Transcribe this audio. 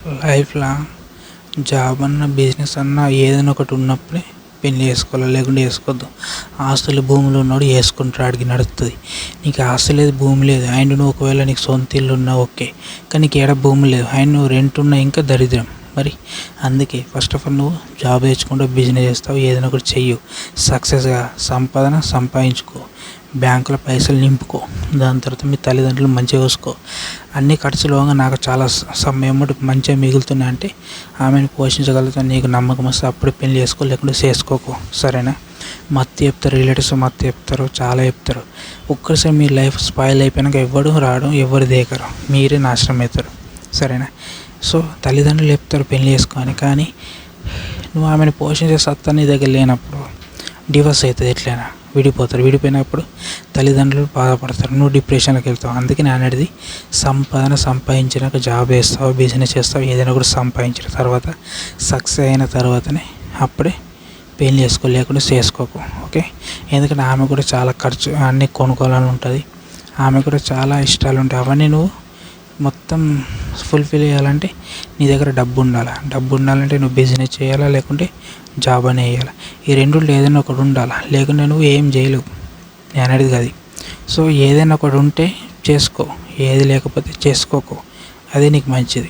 లైఫ్‌ల job అన్నా, business అన్నా ఏదైనా ఒకటి ఉన్నప్పుడే పెళ్లి చేసుకోవాలి, లేకుంటే చేసుకోవద్దు. ఆస్తులు భూములు ఉన్నోడు చేసుకుంటాడు, ఆడికి నడుస్తుంది. నీకు ఆస్తి లేదు, భూమి లేదు, అండ్ నువ్వు ఒకవేళ నీకు సొంత ఇల్లు ఉన్నా ఓకే, కానీ నీకు ఏడ భూమి లేదు, అండ్ నువ్వు రెంట్ ఉన్నా ఇంకా దరిద్రం. మరి అందుకే ఫస్ట్ ఆఫ్ ఆల్ నువ్వు జాబ్ తెచ్చుకుంటూ బిజినెస్ చేస్తావు, ఏదైనా ఒకటి చెయ్యు, సక్సెస్గా సంపాదన సంపాదించుకో, బ్యాంకులో పైసలు నింపుకో, దాని తర్వాత మీ తల్లిదండ్రులు మంచిగా చూసుకో. అన్ని ఖర్చులుగా నాకు చాలా సమయం మంచిగా మిగులుతున్నాయి అంటే ఆమెను పోషించగలుగుతాను, నీకు నమ్మకం వస్తే అప్పుడు పెళ్లి చేసుకో, లేకుంటే చేసుకోకు. సరేనా? మత్తు చెప్తారు, రిలేటివ్స్ మత్తు చెప్తారు, చాలా చెప్తారు. ఒక్కసారి మీ లైఫ్ స్పాయిల్ అయిపోయినాక ఎవడు రాడు, ఎవరు దేకరు, మీరే నాశనం అవుతారు. సరేనా? సో తల్లిదండ్రులు చెప్తారు పెళ్లి చేసుకోని, కానీ నువ్వు ఆమెను పోషించే సత్తా నీ దగ్గర లేనప్పుడు డివోర్స్ అవుతుంది, ఎట్లయినా విడిపోతారు. విడిపోయినప్పుడు తల్లిదండ్రులు బాధపడతారు, నువ్వు డిప్రెషన్లోకి వెళ్తావు. అందుకే నేను అనేది సంపాదన సంపాదించినాక జాబ్ వేస్తావు, బిజినెస్ చేస్తావు, ఏదైనా కూడా సంపాదించిన తర్వాత సక్సెస్ అయిన తర్వాతనే అప్పుడే పెళ్లి చేసుకో, లేకుండా చేసుకోకు. ఓకే? ఎందుకంటే ఆమె కూడా చాలా ఖర్చు అన్నీ కొనుక్కోవాలని ఉంటుంది, ఆమె కూడా చాలా ఇష్టాలు ఉంటాయి. అవన్నీ నువ్వు మొత్తం ఫుల్ఫిల్ చేయాలంటే నీ దగ్గర డబ్బు ఉండాలి. డబ్బు ఉండాలంటే నువ్వు బిజినెస్ చేయాలా, లేకుంటే జాబ్ అనే చేయాలి. ఈ రెండిట్లో ఏదైనా ఒకటి ఉండాలా, లేకుంటే నువ్వు ఏం చేయలేవు. నేను అనేది అది. సో ఏదైనా ఒకటి ఉంటే చేసుకో, ఏది లేకపోతే చేసుకోకు, అదే నీకు మంచిది.